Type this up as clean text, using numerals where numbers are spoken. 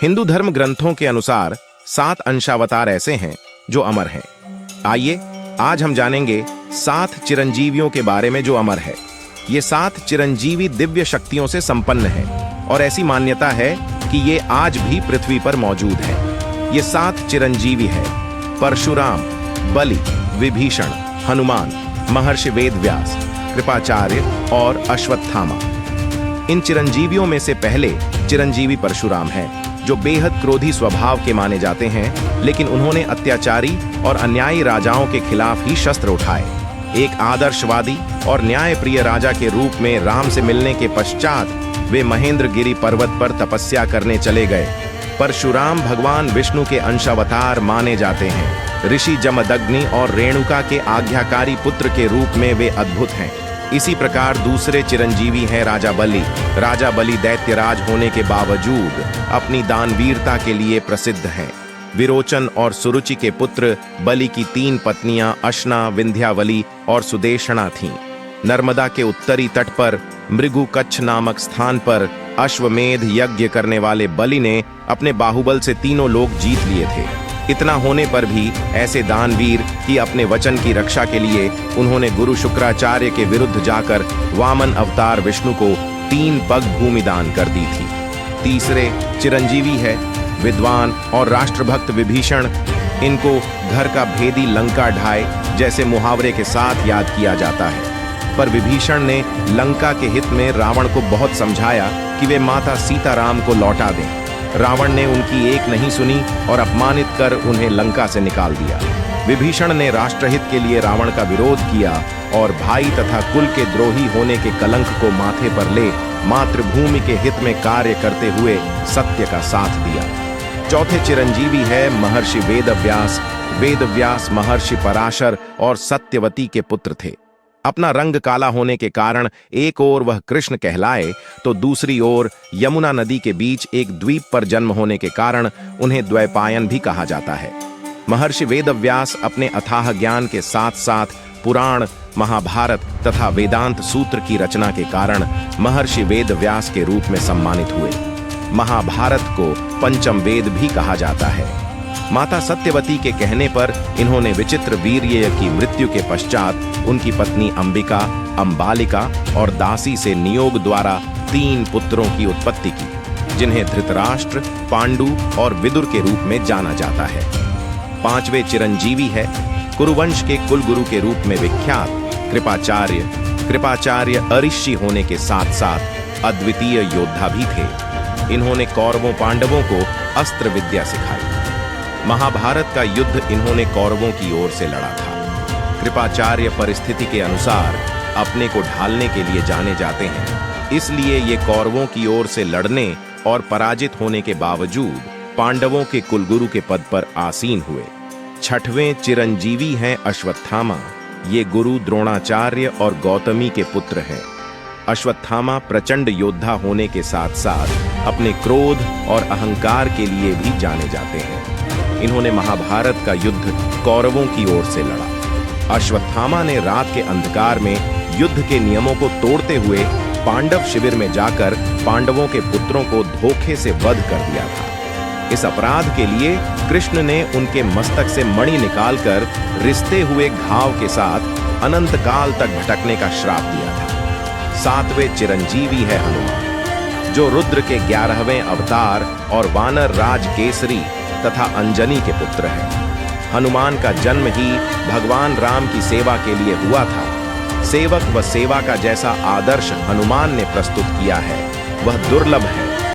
हिंदू धर्म ग्रंथों के अनुसार 7 अंशावतार ऐसे हैं जो अमर हैं। आइए आज हम जानेंगे 7 चिरंजीवियों के बारे में जो अमर है। ये 7 चिरंजीवी दिव्य शक्तियों से संपन्न हैं और ऐसी मान्यता है कि ये आज भी पृथ्वी पर मौजूद है। ये 7 चिरंजीवी है परशुराम, बलि, विभीषण, हनुमान, महर्षि वेदव्यास, कृपाचार्य और अश्वत्थामा। इन चिरंजीवियों में से पहले चिरंजीवी परशुराम हैं, जो बेहद क्रोधी स्वभाव के माने जाते हैं, लेकिन उन्होंने अत्याचारी और अन्यायी राजाओं के खिलाफ ही शस्त्र उठाए। एक आदर्शवादी और न्यायप्रिय राजा के रूप में राम से मिलने के पश्चात वे महेंद्रगिरी पर्वत पर तपस्या करने चले गए। परशुराम भगवान विष्णु के अंशावतार माने जाते हैं। ऋषि जमदग्नि और रेणुका के आज्ञाकारी पुत्र के रूप में वे अद्भुत हैं। इसी प्रकार दूसरे चिरंजीवी हैं राजा बलि। राजा बलि दैत्यराज होने के बावजूद अपनी दानवीरता के लिए प्रसिद्ध हैं। विरोचन और सुरुचि के पुत्र बलि की 3 पत्नियां अशना, विंध्यावली और सुदेशना थीं। नर्मदा के उत्तरी तट पर मृगु कच्छ नामक स्थान पर अश्वमेध यज्ञ करने वाले बलि ने अपने बाहुबल से 3 लोक जीत लिए थे। इतना होने पर भी ऐसे दानवीर कि अपने वचन की रक्षा के लिए उन्होंने गुरु शुक्राचार्य के विरुद्ध जाकर वामन अवतार विष्णु को 3 पग भूमि दान कर दी थी। तीसरे चिरंजीवी है विद्वान और राष्ट्रभक्त विभीषण। इनको घर का भेदी लंका ढाए जैसे मुहावरे के साथ याद किया जाता है। पर विभीषण ने लंका के हित में रावण को बहुत समझाया कि वे माता सीताराम को लौटा दें। रावण ने उनकी एक नहीं सुनी और अपमानित कर उन्हें लंका से निकाल दिया। विभीषण ने राष्ट्रहित के लिए रावण का विरोध किया और भाई तथा कुल के द्रोही होने के कलंक को माथे पर ले मातृभूमि के हित में कार्य करते हुए सत्य का साथ दिया। चौथे चिरंजीवी है महर्षि वेदव्यास। वेदव्यास महर्षि पराशर और सत्यवती के पुत्र थे। अपना रंग काला होने के कारण एक ओर वह कृष्ण कहलाए तो दूसरी ओर यमुना नदी के बीच एक द्वीप पर जन्म होने के कारण उन्हें द्वैपायन भी कहा जाता है। महर्षि वेदव्यास अपने अथाह ज्ञान के साथ साथ पुराण, महाभारत तथा वेदांत सूत्र की रचना के कारण महर्षि वेदव्यास के रूप में सम्मानित हुए। महाभारत को पंचम वेद भी कहा जाता है। माता सत्यवती के कहने पर इन्होंने विचित्र वीर्य की मृत्यु के पश्चात उनकी पत्नी अंबिका, अंबालिका और दासी से नियोग द्वारा 3 पुत्रों की उत्पत्ति की, जिन्हें धृतराष्ट्र, पांडु और विदुर के रूप में जाना जाता है। 5वें चिरंजीवी है कुरुवंश के कुलगुरु के रूप में विख्यात कृपाचार्य। कृपाचार्य अऋषि होने के साथ साथ अद्वितीय योद्धा भी थे। इन्होंने कौरवों पांडवों को अस्त्र विद्या सिखाई। महाभारत का युद्ध इन्होंने कौरवों की ओर से लड़ा था। कृपाचार्य परिस्थिति के अनुसार अपने को ढालने के लिए जाने जाते हैं, इसलिए ये कौरवों की ओर से लड़ने और पराजित होने के बावजूद पांडवों के कुलगुरु के पद पर आसीन हुए। 6वें चिरंजीवी हैं अश्वत्थामा। ये गुरु द्रोणाचार्य और गौतमी के पुत्र हैं। अश्वत्थामा प्रचंड योद्धा होने के साथ साथ अपने क्रोध और अहंकार के लिए भी जाने जाते हैं। इन्होंने महाभारत का युद्ध कौरवों की ओर से लड़ा। अश्वत्थामा ने रात के अंधकार में युद्ध के नियमों को तोड़ते हुए पांडव शिविर में जाकर पांडवों के पुत्रों को धोखे से वध कर दिया था। इस अपराध के लिए कृष्ण ने उनके मस्तक से मणि निकालकर रिश्ते हुए घाव के साथ अनंत काल तक भटकने का श्राप दिया था। 7वें चिरंजीवी है हनुमान, जो रुद्र के 11वें अवतार और वानर राज केसरी तथा अंजनी के पुत्र हैं। हनुमान का जन्म ही भगवान राम की सेवा के लिए हुआ था। सेवक व सेवा का जैसा आदर्श हनुमान ने प्रस्तुत किया है, वह दुर्लभ है